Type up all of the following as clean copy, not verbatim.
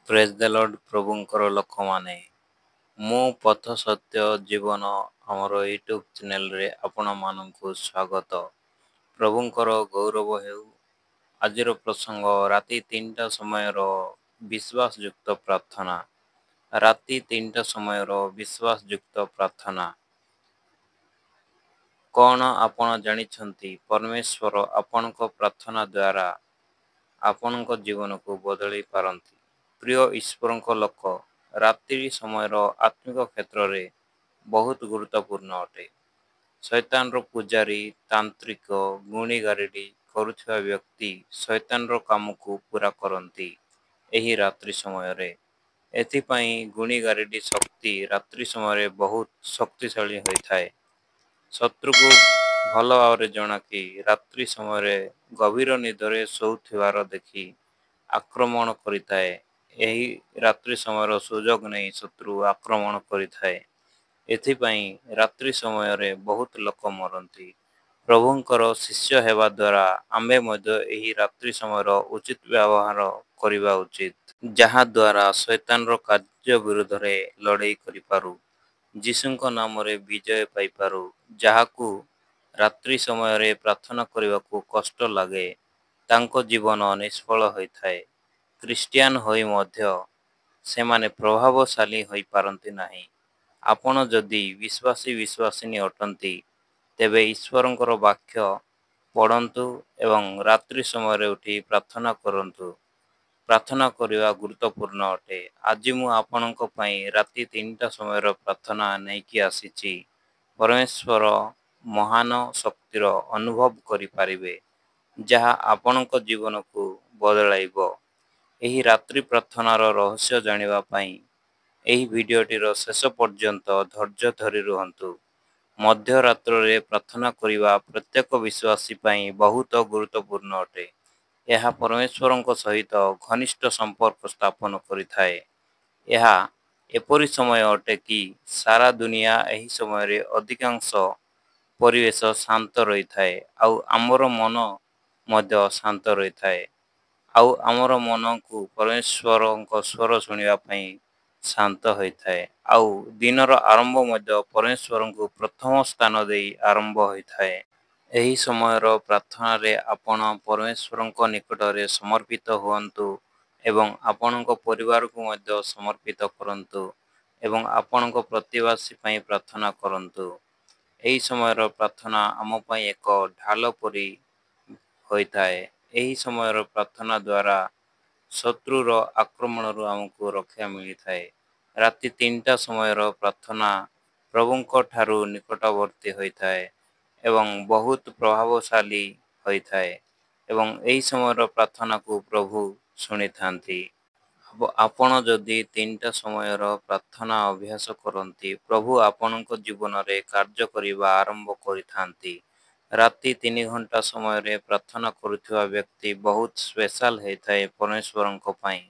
ପ୍ରେଜ୍ ଦ ଲର୍ଡ ପ୍ରଭୁଙ୍କର ଲୋକମାନେ। ମୁଁ ପଥ ସତ୍ୟ ଜୀବନ ଆମର ୟୁଟ୍ୟୁବ୍ ଚ୍ୟାନେଲରେ ଆପଣମାନଙ୍କୁ ସ୍ୱାଗତ। ପ୍ରଭୁଙ୍କର ଗୌରବ ହେଉ। ଆଜିର ପ୍ରସଙ୍ଗ ରାତି 3ଟା ସମୟର ବିଶ୍ୱାସଯୁକ୍ତ ପ୍ରାର୍ଥନା। ରାତି 3ଟା ସମୟର ବିଶ୍ୱାସଯୁକ୍ତ ପ୍ରାର୍ଥନା। କ'ଣ ଆପଣ ଜାଣିଛନ୍ତି? ପରମେଶ୍ୱର ଆପଣଙ୍କ ପ୍ରାର୍ଥନା ଦ୍ୱାରା ଆପଣଙ୍କ ଜୀବନକୁ ବଦଳାଇ ପାରନ୍ତି। ପ୍ରିୟ ଈଶ୍ୱରଙ୍କ ଲୋକ, ରାତ୍ରି ସମୟର ଆତ୍ମିକ କ୍ଷେତ୍ରରେ ବହୁତ ଗୁରୁତ୍ୱପୂର୍ଣ୍ଣ ଅଟେ। ଶୈତାନର ପୂଜାରୀ, ତାନ୍ତ୍ରିକ, ଗୁଣିଗାରେଡ଼ି କରୁଥିବା ବ୍ୟକ୍ତି ଶୈତାନର କାମକୁ ପୂରା କରନ୍ତି ଏହି ରାତ୍ରି ସମୟରେ। ଏଥିପାଇଁ ଗୁଣିଗାରେଡ଼ି ଶକ୍ତି ରାତ୍ରି ସମୟରେ ବହୁତ ଶକ୍ତିଶାଳୀ ହୋଇଥାଏ। ଶତ୍ରୁକୁ ଭଲ ଭାବରେ ଜଣା କି ରାତ୍ରି ସମୟରେ ଗଭୀର ନିଦରେ ଶୋଉଥିବାର ଦେଖି ଆକ୍ରମଣ କରିଥାଏ। ଏହି ରାତ୍ରି ସମୟର ସୁଯୋଗ ନେଇ ଶତ୍ରୁ ଆକ୍ରମଣ କରିଥାଏ। ଏଥିପାଇଁ ରାତ୍ରି ସମୟରେ ବହୁତ ଲୋକ ମରନ୍ତି। ପ୍ରଭୁଙ୍କର ଶିଷ୍ୟ ହେବା ଦ୍ୱାରା ଆମେ ମଧ୍ୟ ଏହି ରାତ୍ରି ସମୟର ଉଚିତ ବ୍ୟବହାର କରିବା ଉଚିତ, ଯାହାଦ୍ୱାରା ଶୈତାନର କାର୍ଯ୍ୟ ବିରୁଦ୍ଧରେ ଲଢ଼େଇ କରିପାରୁ, ଯୀଶୁଙ୍କ ନାମରେ ବିଜୟ ପାଇପାରୁ। ଯାହାକୁ ରାତ୍ରି ସମୟରେ ପ୍ରାର୍ଥନା କରିବାକୁ କଷ୍ଟ ଲାଗେ, ତାଙ୍କ ଜୀବନ ନିଷ୍ଫଳ ହୋଇଥାଏ। ଖ୍ରୀଷ୍ଟିଆନ ହୋଇ ମଧ୍ୟ ସେମାନେ ପ୍ରଭାବଶାଳୀ ହୋଇପାରନ୍ତି ନାହିଁ। ଆପଣ ଯଦି ବିଶ୍ୱାସୀ ଅଟନ୍ତି, ତେବେ ଈଶ୍ୱରଙ୍କର ବାକ୍ୟ ପଢ଼ନ୍ତୁ ଏବଂ ରାତ୍ରି ସମୟରେ ଉଠି ପ୍ରାର୍ଥନା କରନ୍ତୁ। ପ୍ରାର୍ଥନା କରିବା ଗୁରୁତ୍ୱପୂର୍ଣ୍ଣ ଅଟେ। ଆଜି ମୁଁ ଆପଣଙ୍କ ପାଇଁ ରାତି 3ଟା ସମୟର ପ୍ରାର୍ଥନା ନେଇକି ଆସିଛି। ପରମେଶ୍ୱର ମହାନ ଶକ୍ତିର ଅନୁଭବ କରିପାରିବେ, ଯାହା ଆପଣଙ୍କ ଜୀବନକୁ ବଦଳାଇବ। ଏହି ରାତ୍ରି ପ୍ରାର୍ଥନାର ରହସ୍ୟ ଜାଣିବା ପାଇଁ ଏହି ଭିଡ଼ିଓଟିର ଶେଷ ପର୍ଯ୍ୟନ୍ତ ଧୈର୍ଯ୍ୟ ଧରି ରୁହନ୍ତୁ। ମଧ୍ୟରାତ୍ରରେ ପ୍ରାର୍ଥନା କରିବା ପ୍ରତ୍ୟେକ ବିଶ୍ୱାସୀ ପାଇଁ ବହୁତ ଗୁରୁତ୍ୱପୂର୍ଣ୍ଣ ଅଟେ। ଏହା ପରମେଶ୍ୱରଙ୍କ ସହିତ ଘନିଷ୍ଠ ସମ୍ପର୍କ ସ୍ଥାପନ କରିଥାଏ। ଏହା ଏପରି ସମୟ ଅଟେ କି ସାରା ଦୁନିଆ ଏହି ସମୟରେ ଅଧିକାଂଶ ପରିବେଶ ଶାନ୍ତ ରହିଥାଏ, ଆଉ ଆମର ମନ ମଧ୍ୟ ଶାନ୍ତ ରହିଥାଏ। ଆଉ ଆମର ମନକୁ ପରମେଶ୍ୱରଙ୍କ ସ୍ୱର ଶୁଣିବା ପାଇଁ ଶାନ୍ତ ହୋଇଥାଏ। ଆଉ ଦିନର ଆରମ୍ଭ ମଧ୍ୟ ପରମେଶ୍ୱରଙ୍କୁ ପ୍ରଥମ ସ୍ଥାନ ଦେଇ ଆରମ୍ଭ ହୋଇଥାଏ। ଏହି ସମୟର ପ୍ରାର୍ଥନାରେ ଆପଣ ପରମେଶ୍ୱରଙ୍କ ନିକଟରେ ସମର୍ପିତ ହୁଅନ୍ତୁ ଏବଂ ଆପଣଙ୍କ ପରିବାରକୁ ମଧ୍ୟ ସମର୍ପିତ କରନ୍ତୁ ଏବଂ ଆପଣଙ୍କ ପ୍ରତିବାସୀ ପାଇଁ ପ୍ରାର୍ଥନା କରନ୍ତୁ। ଏହି ସମୟର ପ୍ରାର୍ଥନା ଆମ ପାଇଁ ଏକ ଢାଲ ପରି ହୋଇଥାଏ। ଏହି ସମୟର ପ୍ରାର୍ଥନା ଦ୍ୱାରା ଶତ୍ରୁର ଆକ୍ରମଣରୁ ଆମକୁ ରକ୍ଷା ମିଳିଥାଏ। ରାତି 3ଟା ସମୟର ପ୍ରାର୍ଥନା ପ୍ରଭୁଙ୍କ ଠାରୁ ନିକଟବର୍ତ୍ତୀ ହୋଇଥାଏ ଏବଂ ବହୁତ ପ୍ରଭାବଶାଳୀ ହୋଇଥାଏ ଏବଂ ଏହି ସମୟର ପ୍ରାର୍ଥନାକୁ ପ୍ରଭୁ ଶୁଣିଥାନ୍ତି। ଆପଣ ଯଦି 3ଟା ସମୟର ପ୍ରାର୍ଥନା ଅଭ୍ୟାସ କରନ୍ତି, ପ୍ରଭୁ ଆପଣଙ୍କ ଜୀବନରେ କାର୍ଯ୍ୟ କରିବା ଆରମ୍ଭ କରିଥାନ୍ତି। ରାତି 3 ଘଣ୍ଟା ସମୟରେ ପ୍ରାର୍ଥନା କରୁଥିବା ବ୍ୟକ୍ତି ବହୁତ ସ୍ପେଶାଲ ହୋଇଥାଏ ପରମେଶ୍ୱରଙ୍କ ପାଇଁ।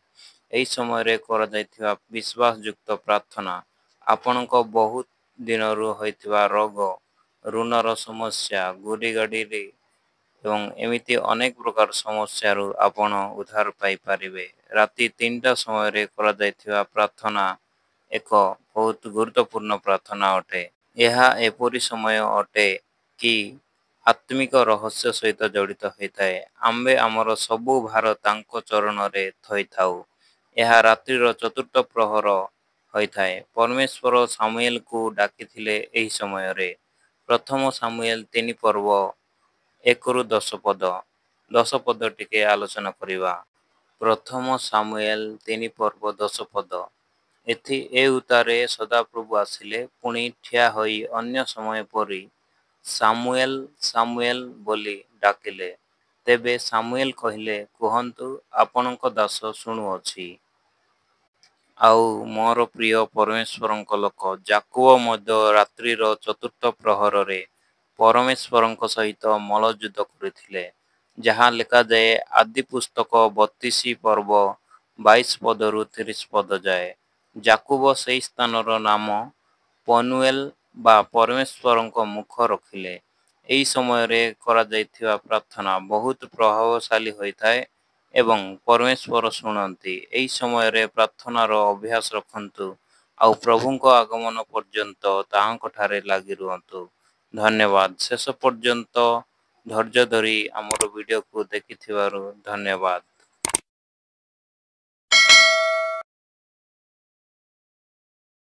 ଏହି ସମୟରେ କରାଯାଇଥିବା ବିଶ୍ୱାସଯୁକ୍ତ ପ୍ରାର୍ଥନା ଆପଣଙ୍କ ବହୁତ ଦିନରୁ ହୋଇଥିବା ରୋଗ, ଋଣର ସମସ୍ୟା, ଗୁଣିଗାରେଡ଼ି ଏବଂ ଏମିତି ଅନେକ ପ୍ରକାର ସମସ୍ୟାରୁ ଆପଣ ଉଦ୍ଧାର ପାଇପାରିବେ। ରାତି 3ଟା ସମୟରେ କରାଯାଇଥିବା ପ୍ରାର୍ଥନା ଏକ ବହୁତ ଗୁରୁତ୍ୱପୂର୍ଣ୍ଣ ପ୍ରାର୍ଥନା ଅଟେ। ଏହା ଏପରି ସମୟ ଅଟେ କି ଆତ୍ମିକ ରହସ୍ୟ ସହିତ ଜଡ଼ିତ ହୋଇଥାଏ। ଆମ୍ଭେ ଆମର ସବୁ ଭାର ତାଙ୍କ ଚରଣରେ ଥୋଇଥାଉ। ଏହା ରାତ୍ରିର ଚତୁର୍ଥ ପ୍ରହର ହୋଇଥାଏ। ପରମେଶ୍ୱର ସାମୁଏଲକୁ ଡାକିଥିଲେ ଏହି ସମୟରେ। ପ୍ରଥମ ସାମୁଏଲ 3 ପର୍ବ 1-10 ପଦ। 10 ପଦ ଟିକେ ଆଲୋଚନା କରିବା। ପ୍ରଥମ ସାମୁଏଲ 3 ପର୍ବ 10 ପଦ। ଏ ଉତ୍ତାରେ ସଦାପ୍ରଭୁ ଆସିଲେ, ପୁଣି ଠିଆ ହୋଇ ଅନ୍ୟ ସମୟ ପରି ସାମୁଏଲ ସାମୁଏଲ ବୋଲି ଡାକିଲେ। ତେବେ ସାମୁଏଲ କହିଲେ, କୁହନ୍ତୁ, ଆପଣଙ୍କ ଦାସ ଶୁଣୁଅଛି। ଆଉ ମୋର ପ୍ରିୟ ପରମେଶ୍ୱରଙ୍କ ଲୋକ ଯାକୋବ ମଧ୍ୟ ରାତ୍ରିର ଚତୁର୍ଥ ପ୍ରହରରେ ପରମେଶ୍ୱରଙ୍କ ସହିତ ମଲ୍ଲଯୁଦ୍ଧ କରିଥିଲେ, ଯାହା ଲେଖାଯାଏ ଆଦି ପୁସ୍ତକ 32 ପର୍ବ 22 ପଦରୁ 30 ପଦ ଯାଏ। ଯାକୋବ ସେହି ସ୍ଥାନର ନାମ ପନୁଏଲ ବା ପରମେଶ୍ୱରଙ୍କ ମୁଖ ରଖିଲେ। ଏହି ସମୟରେ କରାଯାଇଥିବା ପ୍ରାର୍ଥନା ବହୁତ ପ୍ରଭାବଶାଳୀ ହୋଇଥାଏ ଏବଂ ପରମେଶ୍ୱର ଶୁଣନ୍ତି। ଏହି ସମୟରେ ପ୍ରାର୍ଥନାର ଅଭ୍ୟାସ ରଖନ୍ତୁ ଆଉ ପ୍ରଭୁଙ୍କ ଆଗମନ ପର୍ଯ୍ୟନ୍ତ ତାହାଙ୍କଠାରେ ଲାଗି ରୁହନ୍ତୁ। ଧନ୍ୟବାଦ। ଶେଷ ପର୍ଯ୍ୟନ୍ତ ଧୈର୍ଯ୍ୟ ଧରି ଆମର ଭିଡ଼ିଓକୁ ଦେଖିଥିବାରୁ ଧନ୍ୟବାଦ।